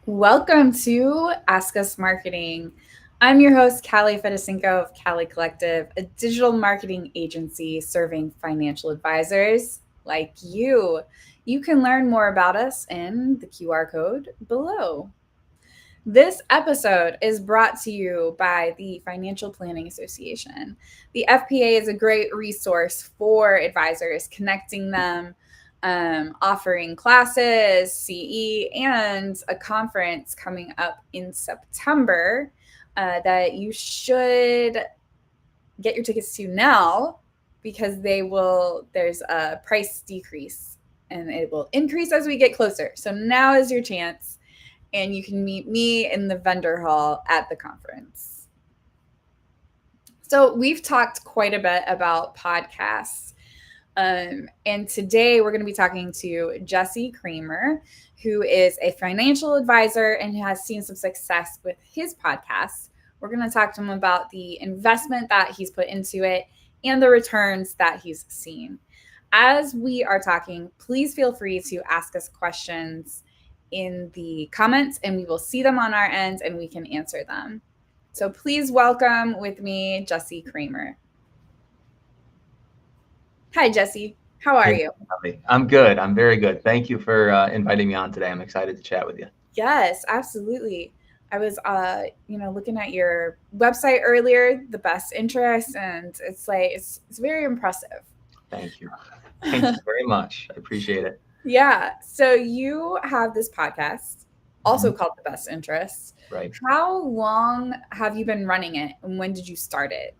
Welcome to Ask Us Marketing. I'm your host, Callie Fedosinko of Callie Collective, a digital marketing agency serving financial advisors like you. You can learn more about us in the QR code below. This episode is brought to you by the Financial Planning Association. The FPA is a great resource for advisors, connecting them, offering classes, CE, and a conference coming up in September that you should get your tickets to now because there's a price decrease and it will increase as we get closer. So now is your chance, and you can meet me in the vendor hall at the conference. So we've talked quite a bit about podcasts. And today we're going to be talking to Jesse Cramer, who is a financial advisor and has seen some success with his podcast. We're going to talk to him about the investment that he's put into it and the returns that he's seen. As we are talking, please feel free to ask us questions in the comments and we will see them on our end and we can answer them. So please welcome with me, Jesse Cramer. Hi, Jesse. How are you? I'm good. I'm very good. Thank you for inviting me on today. I'm excited to chat with you. Yes, absolutely. I was, looking at your website earlier, the best interest, and it's very impressive. Thank you. Thank you very much. I appreciate it. Yeah. So you have this podcast, also called The Best Interests. Right. How long have you been running it, and when did you start it?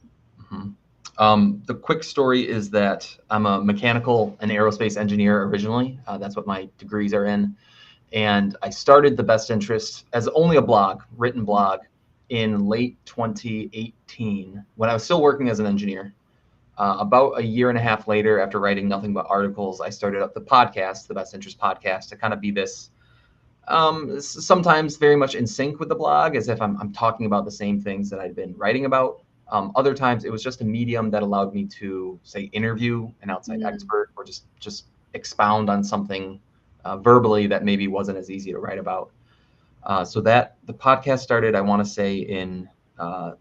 The quick story is that I'm a mechanical and aerospace engineer originally. That's what my degrees are in. And I started The Best Interest as only a blog, written blog, in late 2018 when I was still working as an engineer. About a year and a half later, after writing nothing but articles, I started up the podcast, The Best Interest Podcast, to kind of be this sometimes very much in sync with the blog, as if I'm talking about the same things that I'd been writing about. Other times it was just a medium that allowed me to, say, interview an outside expert or just expound on something verbally that maybe wasn't as easy to write about. So that the podcast started, I want to say, in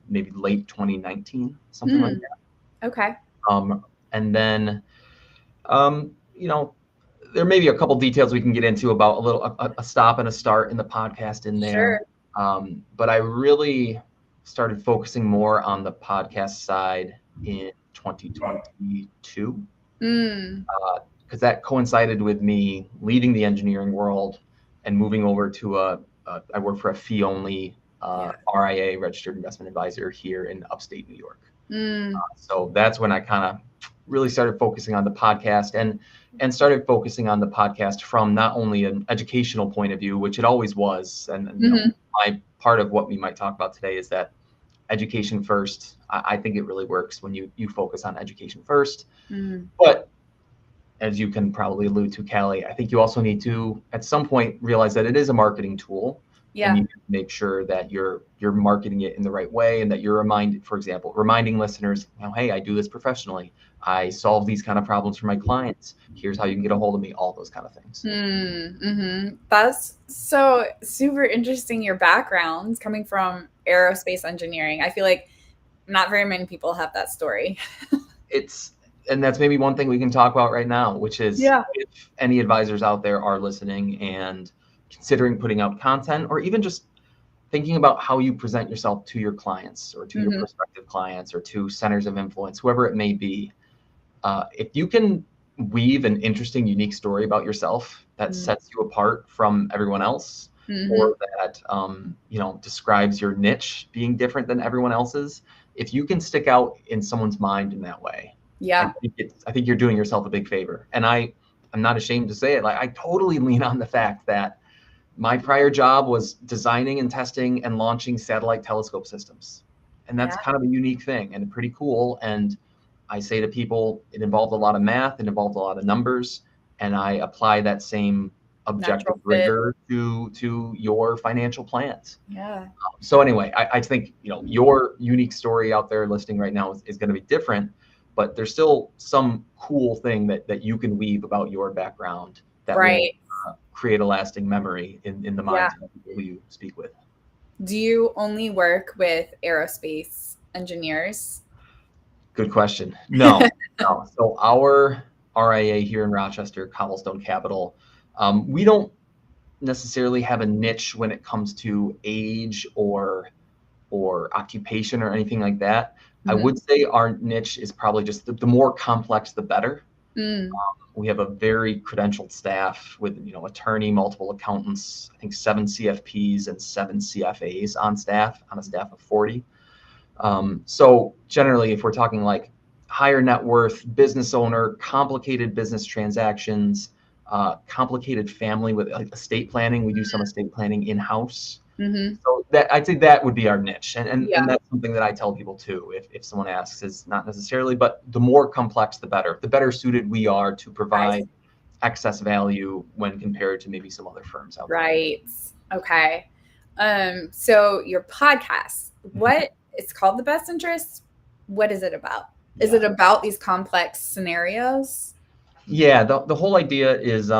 maybe late 2019, something like that. Okay. And then, there may be a couple details we can get into about a stop and a start in the podcast in there. Sure. But I really started focusing more on the podcast side in 2022 because that coincided with me leaving the engineering world and moving over to I work for a fee-only RIA, registered investment advisor, here in upstate New York. So that's when I kind of really started focusing on the podcast and started focusing on the podcast from not only an educational point of view, which it always was. And my part of what we might talk about today is that education first. I think it really works when you focus on education first. But as you can probably allude to, Callie, I think you also need to, at some point, realize that it is a marketing tool. Yeah. And you need to make sure that you're marketing it in the right way, and that you're reminding listeners, hey, I do this professionally. I solve these kind of problems for my clients. Here's how you can get a hold of me, all those kind of things. That's so super interesting, your backgrounds coming from aerospace engineering. I feel like not very many people have that story. And that's maybe one thing we can talk about right now, which is if any advisors out there are listening and considering putting out content, or even just thinking about how you present yourself to your clients or to your prospective clients or to centers of influence, whoever it may be, if you can weave an interesting, unique story about yourself that sets you apart from everyone else, or that describes your niche being different than everyone else's, if you can stick out in someone's mind in that way, I think you're doing yourself a big favor. And I'm not ashamed to say it. Like, I totally lean on the fact that my prior job was designing and testing and launching satellite telescope systems. And that's kind of a unique thing and pretty cool. And I say to people, it involved a lot of math, it involved a lot of numbers, and I apply that same objective rigor to your financial plans. So anyway, I think your unique story out there listening right now is going to be different, but there's still some cool thing that you can weave about your background that will create a lasting memory in the minds of the people who you speak with. Do you only work with aerospace engineers? Good question. No, no. So our RIA here in Rochester, Cobblestone Capital, we don't necessarily have a niche when it comes to age or occupation or anything like that. I would say our niche is probably just the more complex, the better. We have a very credentialed staff with, attorney, multiple accountants, I think 7 CFPs and 7 CFAs on a staff of 40. So generally, if we're talking like higher net worth business owner, complicated business transactions, complicated family with like estate planning, we do some estate planning in-house. So that I'd say that would be our niche, and that's something that I tell people too. If someone asks, is not necessarily, but the more complex, the better. The better suited we are to provide excess value when compared to maybe some other firms out there. Right. Okay. So your podcast, what it's called, The Best Interest. What is it about? Is it about these complex scenarios? Yeah. The whole idea is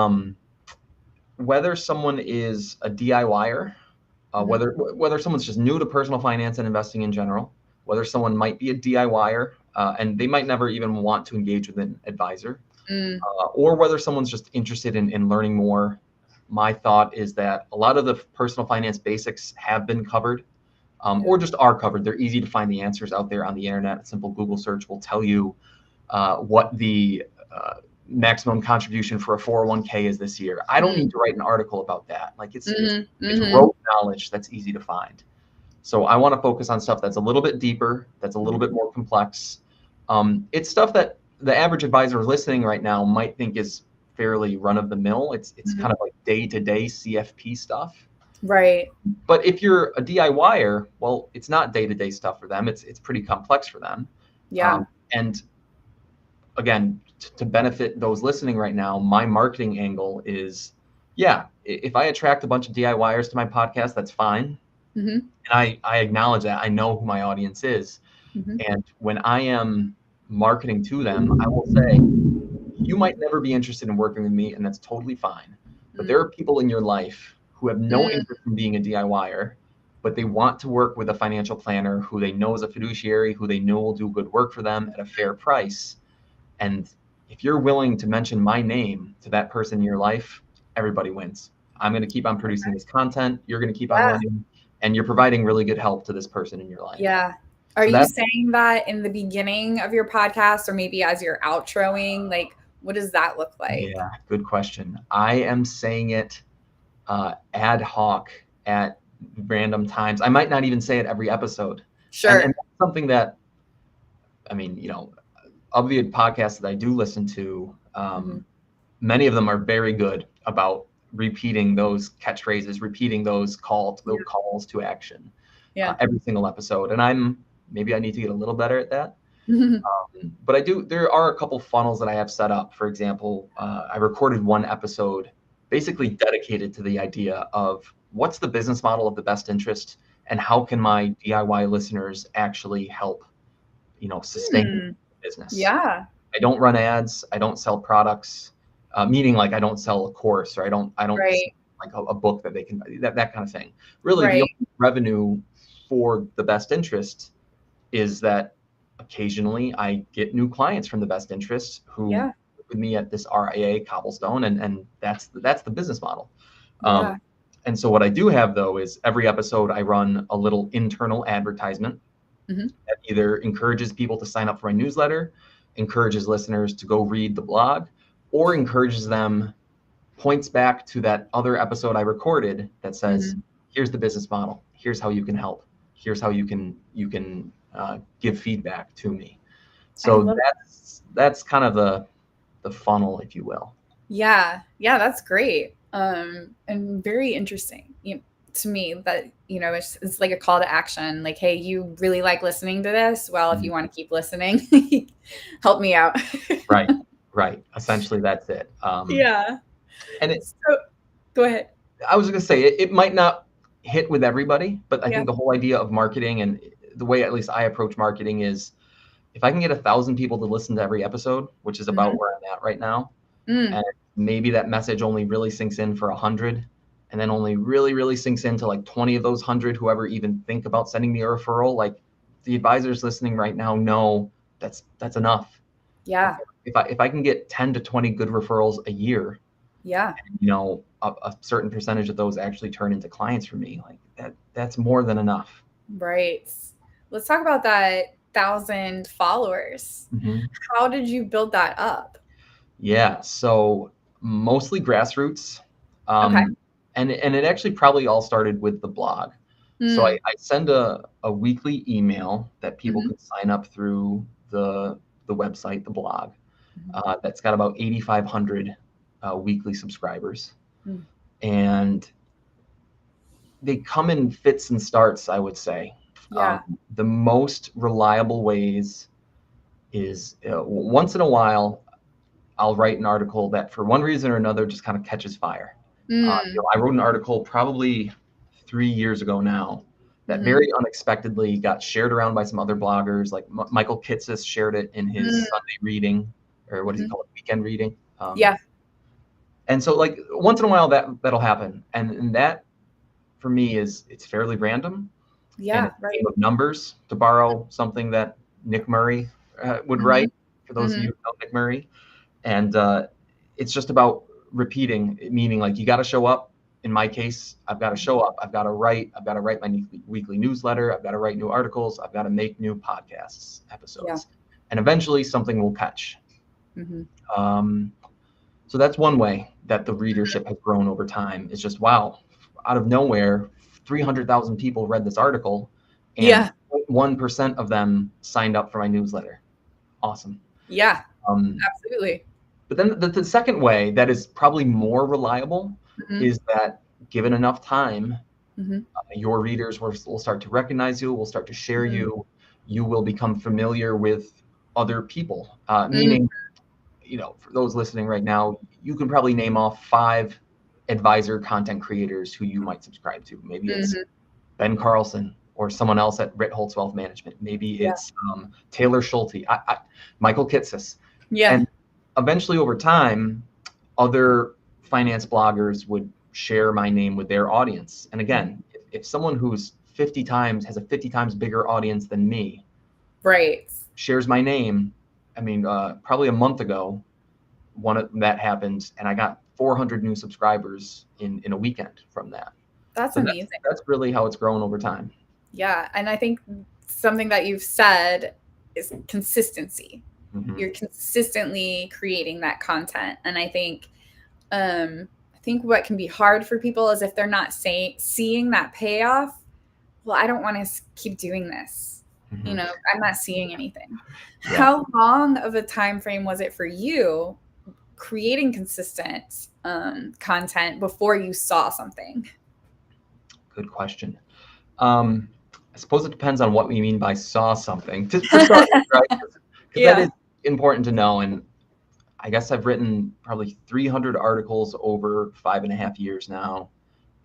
whether someone is a DIYer. Whether someone's just new to personal finance and investing in general, whether someone might be a DIYer and they might never even want to engage with an advisor, or whether someone's just interested in learning more. My thought is that a lot of the personal finance basics have been covered or just are covered. They're easy to find the answers out there on the internet. A simple Google search will tell you what the maximum contribution for a 401k is this year. I don't need to write an article about that. Like it's rote knowledge that's easy to find. So I want to focus on stuff that's a little bit deeper, that's a little bit more complex. It's stuff that the average advisor listening right now might think is fairly run of the mill. It's kind of like day-to-day CFP stuff. Right. But if you're a DIYer, well, it's not day-to-day stuff for them. It's pretty complex for them. Yeah. And again, to benefit those listening right now, my marketing angle is, if I attract a bunch of DIYers to my podcast, that's fine. And I acknowledge that. I know who my audience is. And when I am marketing to them, I will say, you might never be interested in working with me, and that's totally fine. But there are people in your life who have no interest in being a DIYer, but they want to work with a financial planner who they know is a fiduciary, who they know will do good work for them at a fair price. And if you're willing to mention my name to that person in your life, everybody wins. I'm going to keep on producing this content. You're going to keep on learning, and you're providing really good help to this person in your life. Yeah. Are you saying that in the beginning of your podcast or maybe as you're outroing? Like, what does that look like? Yeah, good question. I am saying it ad hoc at random times. I might not even say it every episode. Sure. And that's something that, of the podcasts that I do listen to, many of them are very good about repeating those catchphrases, repeating those calls to action every single episode. And maybe I need to get a little better at that. But there are a couple funnels that I have set up. For example, I recorded one episode basically dedicated to the idea of what's the business model of the best interest and how can my DIY listeners actually help, sustain business. Yeah. I don't run ads. I don't sell products, meaning like I don't sell a course or I don't sell like a book that they can, that kind of thing. Really, the only revenue for the best interest is that occasionally I get new clients from the best interest who work with me at this RIA Cobblestone, and that's the business model. And so what I do have though is every episode I run a little internal advertisement that either encourages people to sign up for my newsletter, encourages listeners to go read the blog, or encourages them, points back to that other episode I recorded that says, here's the business model, here's how you can help, here's how you can give feedback to me. So that's kind of the funnel, if you will. Yeah, that's great. And very interesting to me that, it's like a call to action. Like, hey, you really like listening to this? Well, if you want to keep listening, help me out. Right. Essentially, that's it. And so, go ahead. I was going to say, it might not hit with everybody, but I think the whole idea of marketing and the way at least I approach marketing is if I can get 1,000 people to listen to every episode, which is about where I'm at right now, and maybe that message only really sinks in for 100, and then only really sinks into like 20 of those 100 who ever even think about sending me a referral. Like, the advisors listening right now know that's enough. Yeah. If I can get 10 to 20 good referrals a year, yeah, and, a certain percentage of those actually turn into clients for me, like that's more than enough. Right. Let's talk about that 1,000 followers. Mm-hmm. How did you build that up? Yeah, so mostly grassroots. Okay. And it actually probably all started with the blog. So I send a weekly email that people can sign up through the website, the blog. That's got about 8,500 weekly subscribers. And they come in fits and starts, I would say. Yeah. The most reliable ways is once in a while, I'll write an article that for one reason or another just kind of catches fire. I wrote an article probably 3 years ago now that very unexpectedly got shared around by some other bloggers. Like Michael Kitces shared it in his Sunday reading, or what does he call it, weekend reading. Yeah. And so like once in a while that'll happen. And that for me it's fairly random. Yeah. And it's a Right. game of numbers, to borrow something that Nick Murray would write, for those of you who know Nick Murray. And it's just about repeating, meaning like you got to show up. In my case, I've got to show up. I've got to write my weekly newsletter. I've got to write new articles. I've got to make new podcasts episodes. And eventually something will catch. So that's one way that the readership has grown over time. It's just, wow, out of nowhere, 300,000 people read this article, and 1% of them signed up for my newsletter. Awesome. Yeah, absolutely. But then the second way that is probably more reliable is that given enough time, your readers will start to recognize you, will start to share you. You will become familiar with other people, meaning, for those listening right now, you can probably name off 5 advisor content creators who you might subscribe to. Maybe it's Ben Carlson or someone else at Ritholtz Wealth Management. Maybe it's Taylor Schulte, Michael Kitces. Yeah. And eventually over time, other finance bloggers would share my name with their audience. And again, if someone who's has a 50 times bigger audience than me, right, shares my name, I mean, probably a month ago, that happened, and I got 400 new subscribers in a weekend from that. That's amazing. That's really how it's grown over time. Yeah, and I think something that you've said is consistency. You're consistently creating that content, and I think what can be hard for people is if they're not seeing that payoff. Well, I don't want to keep doing this. I'm not seeing anything. Yeah. How long of a time frame was it for you creating consistent content before you saw something? Good question. I suppose it depends on what we mean by saw something. For starters, right? Because that is important to know. And I guess I've written probably 300 articles over 5.5 years now,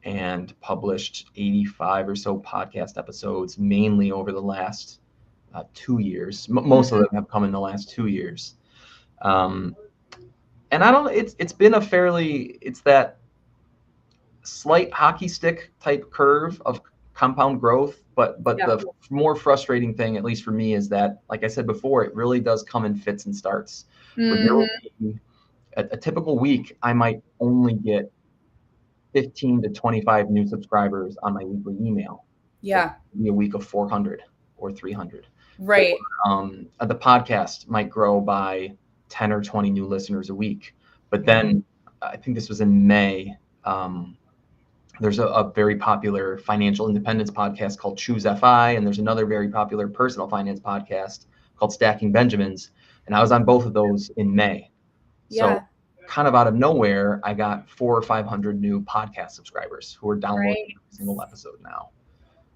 and published 85 or so podcast episodes, mainly over the last 2 years. Most of them have come in the last 2 years. And I don't. It's been it's that slight hockey stick type curve of compound growth. But the more frustrating thing, at least for me, is that, like I said before, it really does come in fits and starts. Where there will be a typical week, I might only get 15 to 25 new subscribers on my weekly email. Yeah. Be a week of 400 or 300. Right. Or, the podcast might grow by 10 or 20 new listeners a week. But then I think this was in May. There's a very popular financial independence podcast called Choose FI. And there's another very popular personal finance podcast called Stacking Benjamins. And I was on both of those in May. So kind of out of nowhere, I got 400 or 500 new podcast subscribers who are downloading every single episode now.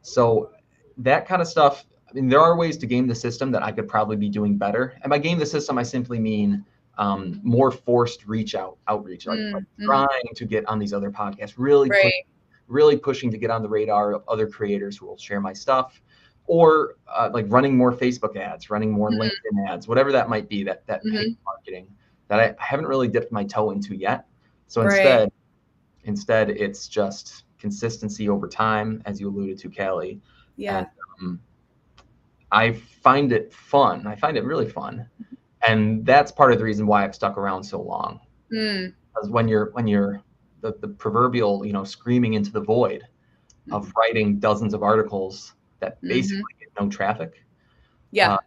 So that kind of stuff, I mean, there are ways to game the system that I could probably be doing better. And by game the system, I simply mean more forced outreach, like trying to get on these other podcasts, really pushing to get on the radar of other creators who will share my stuff, or like running more Facebook ads, running more LinkedIn ads, whatever that might be, that paid marketing. that I haven't really dipped my toe into yet. So Right. instead it's just consistency over time, as you alluded to, Callie. Yeah. And I find it fun. I find it really fun. And that's part of the reason why I've stuck around so long. Because when you're the proverbial, screaming into the void of writing dozens of articles that basically get no traffic. Yeah.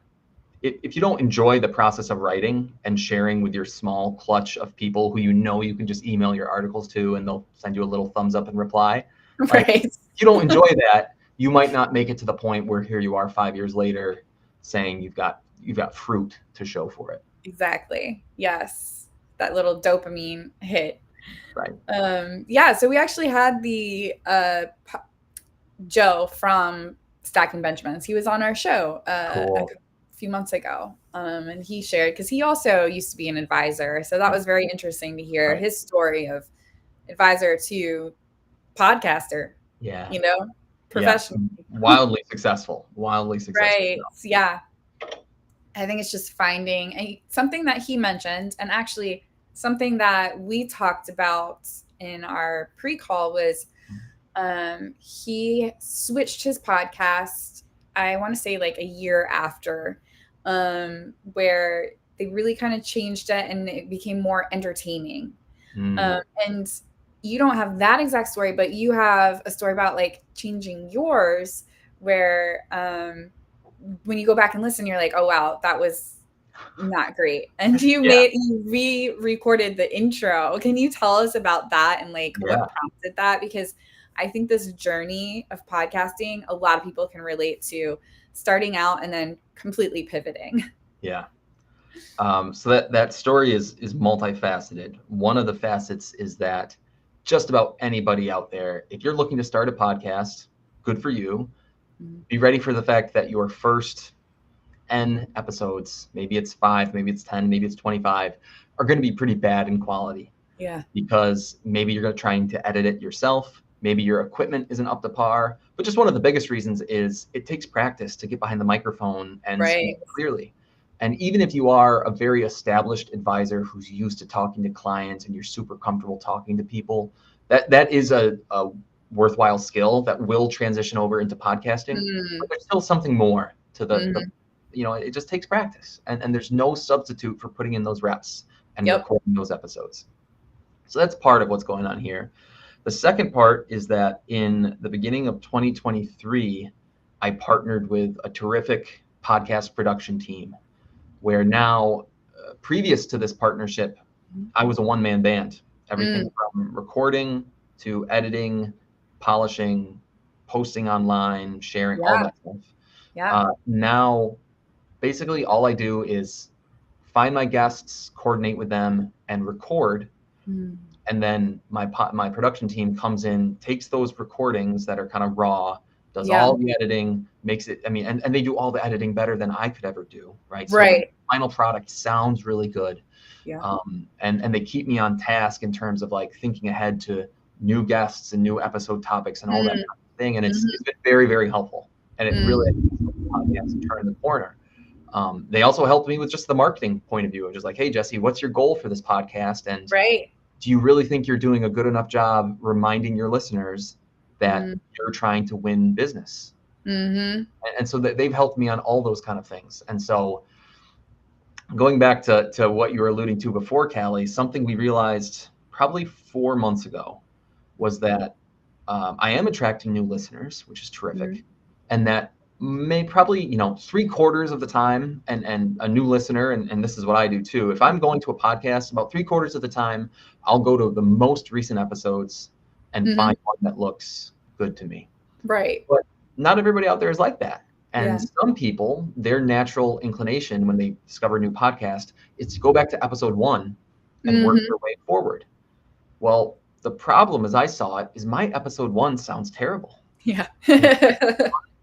If you don't enjoy the process of writing and sharing with your small clutch of people who you can just email your articles to and they'll send you a little thumbs up and reply, like, Right. if you don't enjoy that, you might not make it to the point where here you are 5 years later saying you've got fruit to show for it. Exactly. Yes. That little dopamine hit. Right. Yeah. So we actually had the Joe from Stacking Benjamins. He was on our show Cool. a few months ago, and he shared, because he also used to be an advisor. So that was very interesting to hear his story of advisor to podcaster. Yeah. Professional. Wildly successful. Right. Yeah. I think it's just finding something that he mentioned, and actually something that we talked about in our pre-call was he switched his podcast, I want to say like a year after, where they really kind of changed it and it became more entertaining. And you don't have that exact story, but you have a story about like changing yours where when you go back and listen, you're like, oh wow, that was not great. And you re-recorded the intro. Can you tell us about that and like what prompted that? Because I think this journey of podcasting, a lot of people can relate to starting out and then completely pivoting. Yeah. So that story is multifaceted. One of the facets is that just about anybody out there, if you're looking to start a podcast, good for you. Be ready for the fact that your first N episodes, maybe it's 5, maybe it's 10, maybe it's 25, are going to be pretty bad in quality. Yeah. Because maybe you're trying to edit it yourself. Maybe your equipment isn't up to par. But just one of the biggest reasons is it takes practice to get behind the microphone and speak clearly. And even if you are a very established advisor who's used to talking to clients and you're super comfortable talking to people, that is a worthwhile skill that will transition over into podcasting. But there's still something more to the it just takes practice. And there's no substitute for putting in those reps and recording those episodes. So that's part of what's going on here. The second part is that in the beginning of 2023, I partnered with a terrific podcast production team where now, previous to this partnership, I was a one-man band. Everything from recording to editing, polishing, posting online, sharing, all that stuff. Now, basically all I do is find my guests, coordinate with them, and record. And then my production team comes in, takes those recordings that are kind of raw, does all the editing, makes it, and they do all the editing better than I could ever do, right? So the final product sounds really good. And they keep me on task in terms of like thinking ahead to new guests and new episode topics and all that kind of thing. And it's been very, very helpful. And it really helps turn the corner. They also helped me with just the marketing point of view of just like, hey, Jesse, what's your goal for this podcast? And do you really think you're doing a good enough job reminding your listeners that you're trying to win business? And so they've helped me on all those kind of things. And so going back to what you were alluding to before, Callie, something we realized probably 4 months ago was that I am attracting new listeners, which is terrific. And that may probably, 3/4 of the time, and a new listener, and this is what I do too. If I'm going to a podcast, about 3/4 of the time, I'll go to the most recent episodes and find one that looks good to me. Right. But not everybody out there is like that. And some people, their natural inclination when they discover a new podcast is to go back to episode 1 and work their way forward. Well, the problem as I saw it is my episode 1 sounds terrible. Yeah.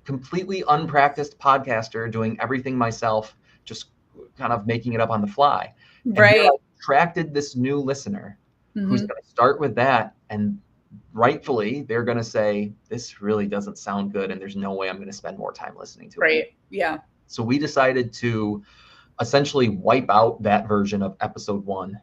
Completely unpracticed podcaster doing everything myself, just kind of making it up on the fly. Right. And I attracted this new listener who's going to start with that, and rightfully they're going to say, this really doesn't sound good and there's no way I'm going to spend more time listening to it. Right. Yeah. So we decided to essentially wipe out that version of episode 1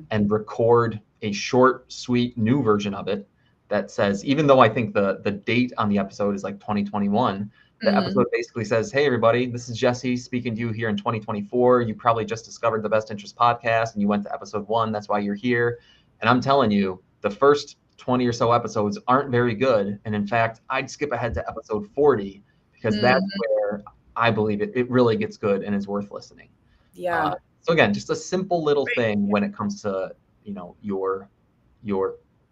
and record a short, sweet new version of it that says, even though I think the date on the episode is like 2021, the episode basically says, hey, everybody, this is Jesse speaking to you here in 2024. You probably just discovered the Best Interest podcast and you went to episode 1. That's why you're here. And I'm telling you, the first 20 or so episodes aren't very good. And in fact, I'd skip ahead to episode 40 because that's where I believe it really gets good and is worth listening. Yeah. So again, just a simple little thing when it comes to, your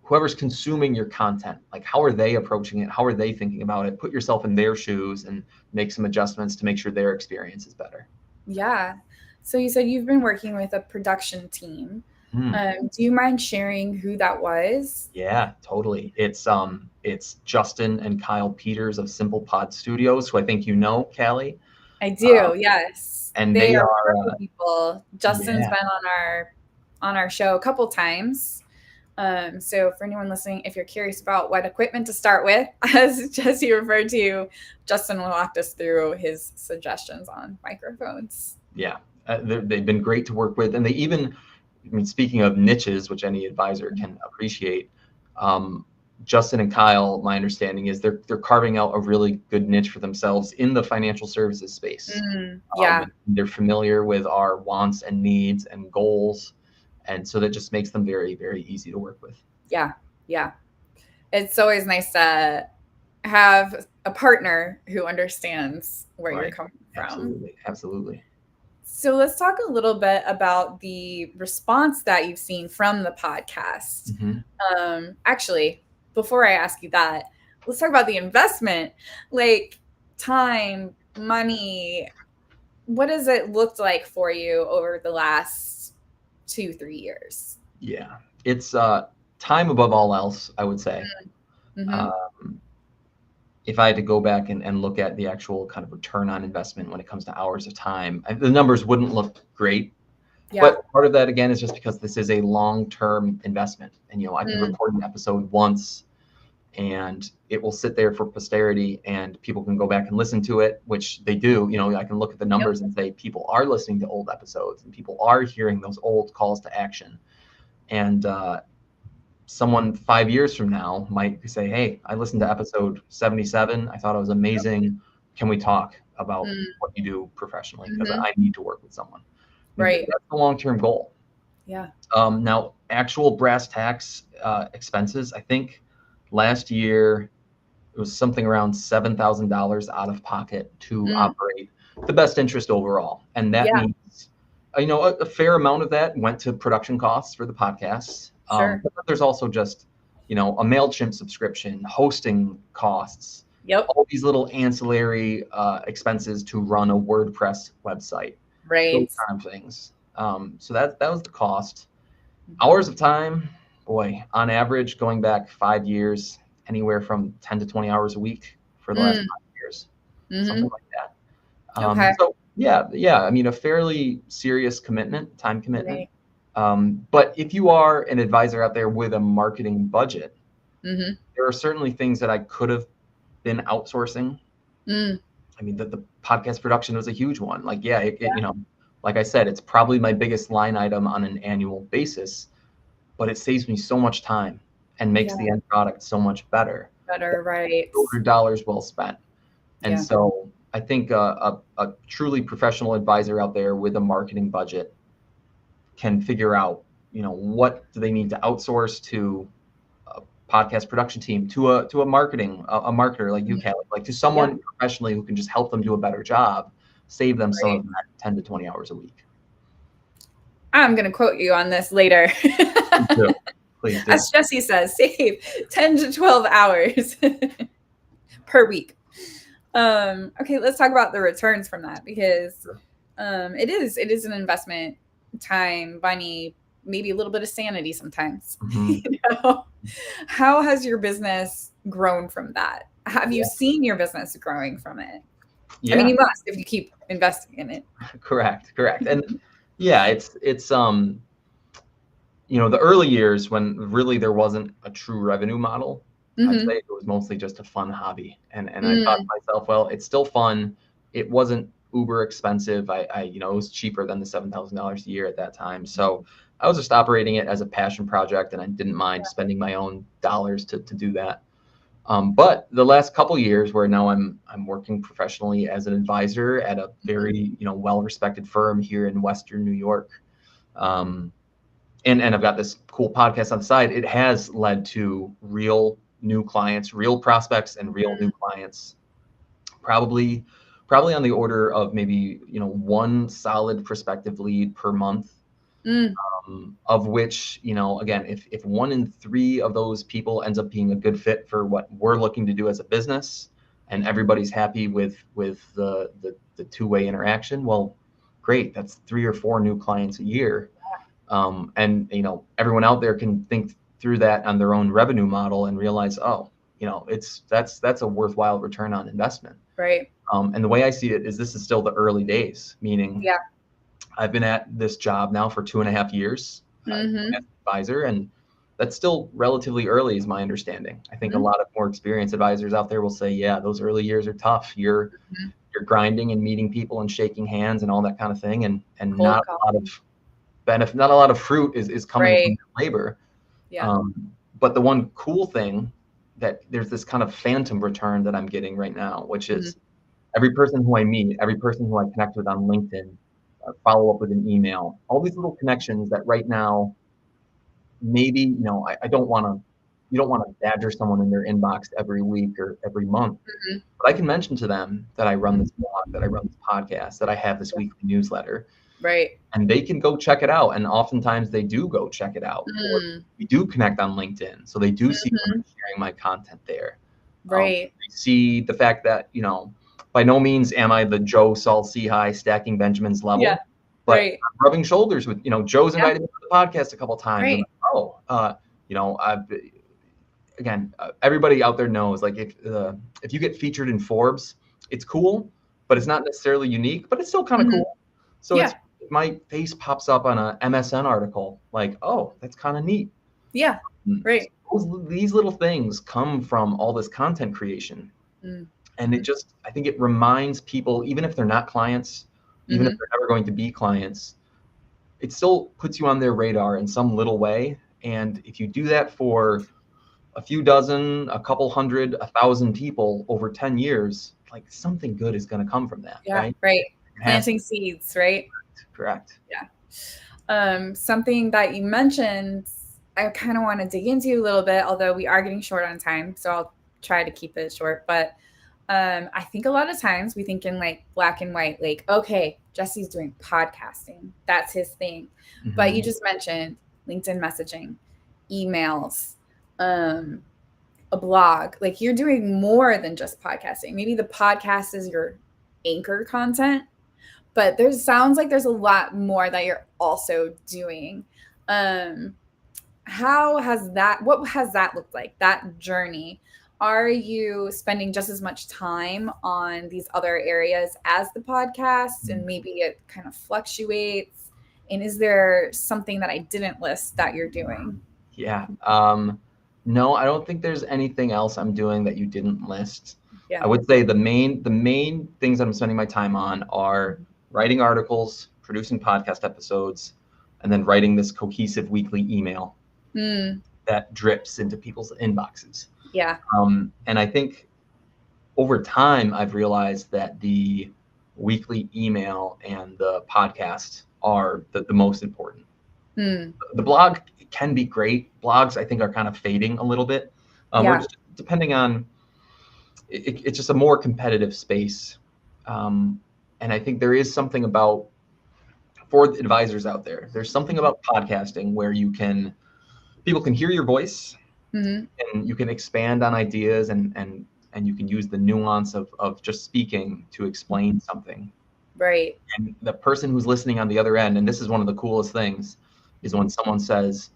whoever's consuming your content. Like, how are they approaching it? How are they thinking about it? Put yourself in their shoes and make some adjustments to make sure their experience is better. Yeah. So you said you've been working with a production team. Do you mind sharing who that was? Yeah, totally. It's Justin and Kyle Peters of Simple Pod Studios, who I think you know, Callie. I do, yes. And they are wonderful people. Justin's been on our show a couple times. So for anyone listening, if you're curious about what equipment to start with, as Jesse referred to, Justin walked us through his suggestions on microphones. Yeah, they've been great to work with. And they even, speaking of niches, which any advisor can appreciate, Justin and Kyle, my understanding is they're carving out a really good niche for themselves in the financial services space. They're familiar with our wants and needs and goals. And so that just makes them very, very easy to work with. Yeah. Yeah. It's always nice to have a partner who understands where you're coming from. Absolutely. So let's talk a little bit about the response that you've seen from the podcast. Actually, before I ask you that, let's talk about the investment, like time, money. What has it looked like for you over the last 2-3 years? Yeah, it's time above all else, I would say. If I had to go back and look at the actual kind of return on investment when it comes to hours of time, the numbers wouldn't look great. But part of that, again, is just because this is a long-term investment. And, I can record an episode once and it will sit there for posterity and people can go back and listen to it, which they do. I can look at the numbers and say people are listening to old episodes and people are hearing those old calls to action. And someone 5 years from now might say, hey, I listened to episode 77. I thought it was amazing. Can we talk about what you do professionally? Because I need to work with someone. Right. That's the long-term goal. Yeah. Now, actual brass tacks expenses, I think last year it was something around $7,000 out of pocket to operate the Best Interest overall. And that means, a fair amount of that went to production costs for the podcasts. But there's also just, a MailChimp subscription, hosting costs, all these little ancillary expenses to run a WordPress website, those kind of things. So that was the cost. Hours of time, boy, on average, going back 5 years, anywhere from 10 to 20 hours a week for the last 5 years, something like that. So yeah, a fairly serious time commitment. But if you are an advisor out there with a marketing budget, there are certainly things that I could have been outsourcing. The podcast production was a huge one. Like, like I said, it's probably my biggest line item on an annual basis, but it saves me so much time and makes the end product so much better. Right. $100 well spent. And so I think a truly professional advisor out there with a marketing budget can figure out, what do they need to outsource to a podcast production team, to a marketer like you, Callie, like to someone professionally who can just help them do a better job, save them some of that 10 to 20 hours a week. I'm going to quote you on this later. Please do. As Jesse says, save 10 to 12 hours per week. Okay, let's talk about the returns from that, because it is an investment. Time, money, maybe a little bit of sanity sometimes. How has your business grown from that? Have you seen your business growing from it? You must, if you keep investing in it. Correct. And it's the early years when really there wasn't a true revenue model. I'd say it was mostly just a fun hobby. And I thought to myself, well, it's still fun. It wasn't uber expensive. It was cheaper than the $7,000 a year at that time. So I was just operating it as a passion project, and I didn't mind spending my own dollars to do that. But the last couple of years, where now I'm working professionally as an advisor at a very well-respected firm here in Western New York, and I've got this cool podcast on the side. It has led to real new clients, real prospects, and real new clients. Probably on the order of maybe one solid prospective lead per month. Of which, again, if 1 in 3 of those people ends up being a good fit for what we're looking to do as a business, and everybody's happy with the two-way interaction, well, great. That's 3 or 4 new clients a year. And everyone out there can think through that on their own revenue model and realize, that's a worthwhile return on investment. Right. And the way I see it is this is still the early days, meaning I've been at this job now for 2.5 years as an advisor, and that's still relatively early is my understanding. I think a lot of more experienced advisors out there will say, yeah, those early years are tough. You're grinding and meeting people and shaking hands and all that kind of thing. And not a lot of benefit, not a lot of fruit is coming from your labor. Yeah. But the one cool thing that there's this kind of phantom return that I'm getting right now, which is every person who I meet, every person who I connect with on LinkedIn, follow up with an email, all these little connections that right now, maybe, you don't want to badger someone in their inbox every week or every month. But I can mention to them that I run this blog, that I run this podcast, that I have this weekly newsletter. Right. And they can go check it out. And oftentimes they do go check it out. Or we do connect on LinkedIn. So they do see when I'm sharing my content there. Right. They see the fact that, by no means am I the Joe Saul Seahigh stacking Benjamins level. Yeah. But I'm rubbing shoulders with, Joe's invited me to the podcast a couple of times. Right. And, again, everybody out there knows, like, if you get featured in Forbes, it's cool, but it's not necessarily unique, but it's still kind of cool. So if my face pops up on a MSN article, like, oh, that's kind of neat. Yeah. Right. So these little things come from all this content creation. And I think it reminds people, even if they're not clients, even if they're never going to be clients, it still puts you on their radar in some little way. And if you do that for a few dozen, a couple hundred, 1,000 people over 10 years, like, something good is going to come from that. Yeah. Right. Planting seeds, right? Correct. Yeah. Something that you mentioned, I kind of want to dig into a little bit, although we are getting short on time, so I'll try to keep it short. But I think a lot of times we think in like black and white, like, okay, Jesse's doing podcasting. That's his thing. But you just mentioned LinkedIn messaging, emails, a blog. Like, you're doing more than just podcasting. Maybe the podcast is your anchor content, but sounds like there's a lot more that you're also doing. What has that looked like, that journey? Are you spending just as much time on these other areas as the podcast, and maybe it kind of fluctuates? And is there something that I didn't list that you're doing? Yeah. No, I don't think there's anything else I'm doing that you didn't list. I would say the main things that I'm spending my time on are writing articles, producing podcast episodes, and then writing this cohesive weekly email that drips into people's inboxes. Yeah. And I think over time, I've realized that the weekly email and the podcast are the most important. The blog can be great. Blogs, I think, are kind of fading a little bit. We're just, depending on, it's just a more competitive space. And I think there is something about, for the advisors out there, there's something about podcasting where people can hear your voice, and you can expand on ideas, and you can use the nuance of just speaking to explain something. Right. And the person who's listening on the other end, and this is one of the coolest things, is when someone says,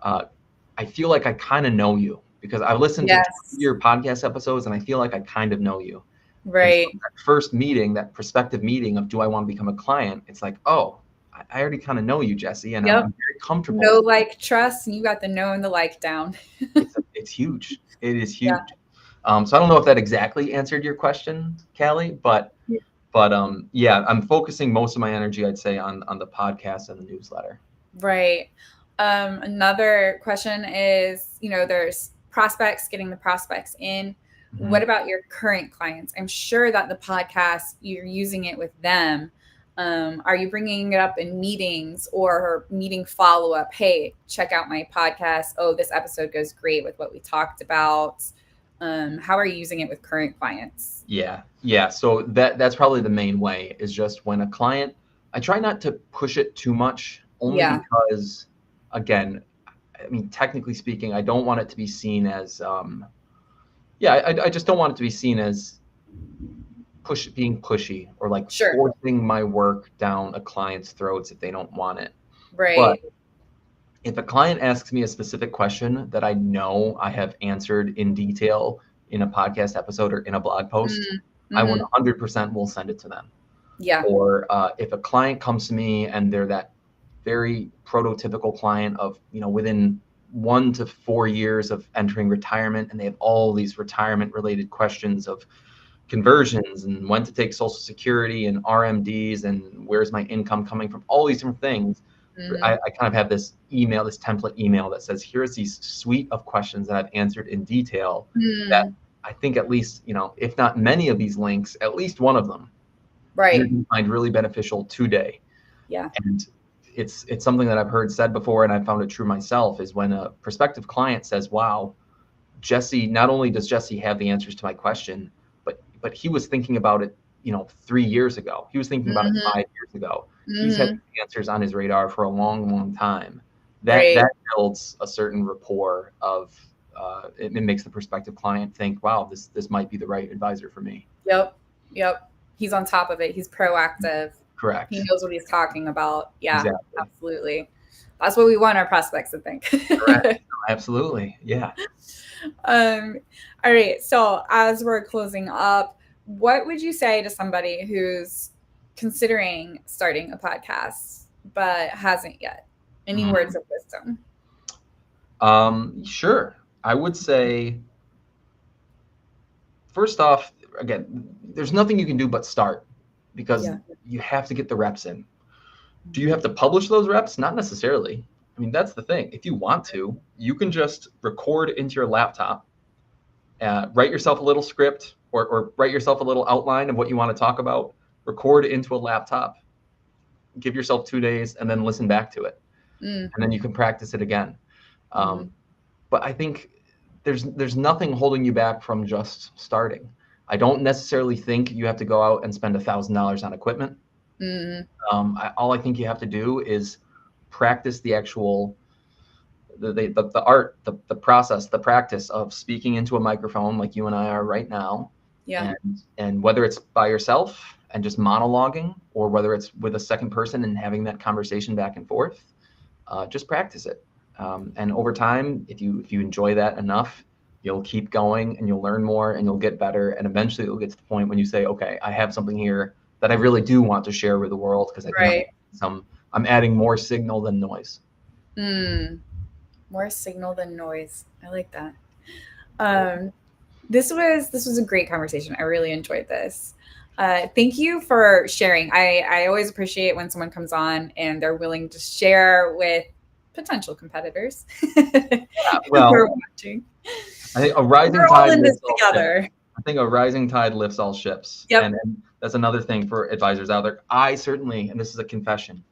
I feel like I kind of know you, because I've listened to your podcast episodes and I feel like I kind of know you. Right. So that first meeting, that prospective meeting of, do I want to become a client? It's like, oh, I already kind of know you, Jesse, and I'm very comfortable. No, like, trust, and you got the know and the like down. It's huge. It is huge. So I don't know if that exactly answered your question, Callie, but But yeah, I'm focusing most of my energy, I'd say, on the podcast and the newsletter. Right. Another question is, there's prospects, getting the prospects in. Mm-hmm. What about your current clients? I'm sure that the podcast, you're using it with them. Are you bringing it up in meetings or meeting follow-up? Hey, check out my podcast. Oh, this episode goes great with what we talked about. How are you using it with current clients? Yeah. So that's probably the main way, is just when a client, I try not to push it too much, only because, again, I mean, technically speaking, I don't want it to be seen as, I just don't want it to be seen as being pushy or like forcing my work down a client's throats if they don't want it. Right. But if a client asks me a specific question that I know I have answered in detail in a podcast episode or in a blog post, I 100% will send it to them. Yeah. Or if a client comes to me and they're that very prototypical client of, within 1 to 4 years of entering retirement, and they have all these retirement related questions of conversions and when to take Social Security and RMDs and where's my income coming from, all these different things. I kind of have this template email that says, here's these suite of questions that I've answered in detail that I think at least, if not many of these links, at least one of them, you're going to find really beneficial today. Yeah. And it's something that I've heard said before, and I found it true myself, is when a prospective client says, wow, Jesse, not only does Jesse have the answers to my question, but he was thinking about it, 3 years ago. He was thinking about it 5 years ago. He's had answers on his radar for a long, long time. That builds a certain rapport of, it makes the prospective client think, wow, this might be the right advisor for me. Yep. He's on top of it. He's proactive. Correct. He knows what he's talking about. Yeah, exactly. Absolutely. That's what we want our prospects to think. Correct. Absolutely. Yeah. All right. So as we're closing up, what would you say to somebody who's considering starting a podcast but hasn't yet? Any words of wisdom? Sure. I would say, first off, again, there's nothing you can do but start, because you have to get the reps in. Do you have to publish those reps? Not necessarily. I mean, that's the thing. If you want to, you can just record into your laptop, write yourself a little script or write yourself a little outline of what you want to talk about, record into a laptop, give yourself 2 days, and then listen back to it. And then you can practice it again. But I think there's nothing holding you back from just starting. I don't necessarily think you have to go out and spend $1,000 on equipment. All I think you have to do is practice the actual, the art, the process, the practice of speaking into a microphone like you and I are right now. Yeah. And whether it's by yourself and just monologuing, or whether it's with a second person and having that conversation back and forth, just practice it. And over time, if you enjoy that enough, you'll keep going and you'll learn more and you'll get better. And eventually it'll get to the point when you say, okay, I have something here that I really do want to share with the world, because I think I'm adding more signal than noise. More signal than noise. I like that. This was a great conversation. I really enjoyed this. Thank you for sharing. I always appreciate when someone comes on and they're willing to share with potential competitors. Well, we're watching. I think a rising we're tide all in this lifts all together. ships. I think a rising tide lifts all ships. Yep. And that's another thing for advisors out there. I certainly, and this is a confession,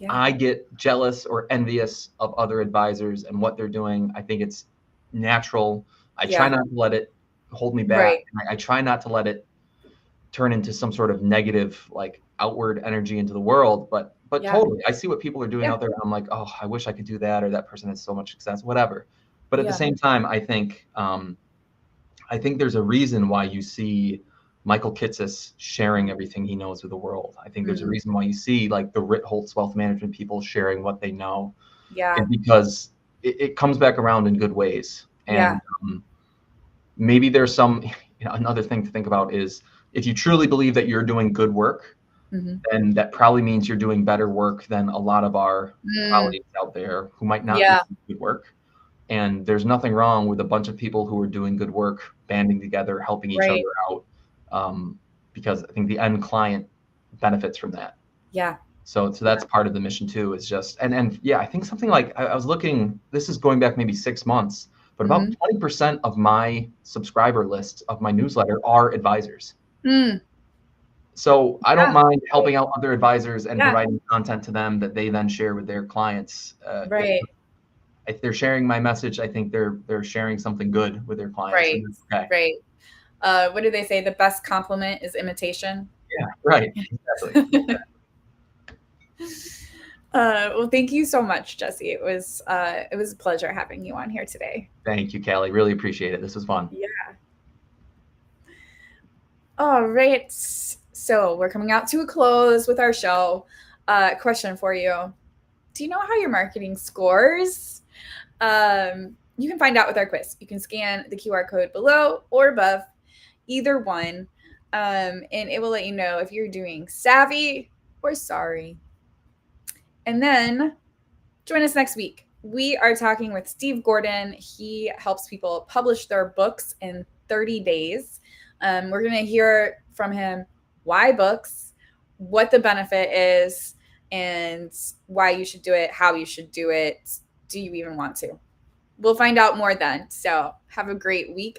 I get jealous or envious of other advisors and what they're doing. I think it's natural. I try not to let it hold me back. I try not to let it turn into some sort of negative, like, outward energy into the world. But totally, I see what people are doing out there, and I'm like, oh, I wish I could do that, or that person has so much success, whatever. But at the same time, I think there's a reason why you see Michael Kitces sharing everything he knows with the world. I think there's a reason why you see, like, the Ritholtz wealth management people sharing what they know. And because it comes back around in good ways. And maybe there's some, another thing to think about is, if you truly believe that you're doing good work, then that probably means you're doing better work than a lot of our colleagues out there who might not be doing good work. And there's nothing wrong with a bunch of people who are doing good work banding together, helping each other out. because I think the end client benefits from that. Yeah. So that's part of the mission too, is just, and yeah, I think something like, I was looking, this is going back maybe 6 months, but about 20% of my subscriber list of my newsletter are advisors. So I don't mind helping out other advisors and providing content to them that they then share with their clients. Right. If they're sharing my message, I think they're sharing something good with their clients. Right. Okay. Right. What do they say? The best compliment is imitation. Yeah. Right. Exactly. Well, thank you so much, Jesse. It was a pleasure having you on here today. Thank you, Callie. Really appreciate it. This was fun. Yeah. All right. So we're coming out to a close with our show. Question for you. Do you know how your marketing scores? You can find out with our quiz. You can scan the QR code below or above, either one, and it will let you know if you're doing savvy or sorry. And then join us next week. We are talking with Steve Gordon. He helps people publish their books in 30 days. We're going to hear from him why books, what the benefit is, and why you should do it, how you should do it. Do you even want to? We'll find out more then. So have a great week.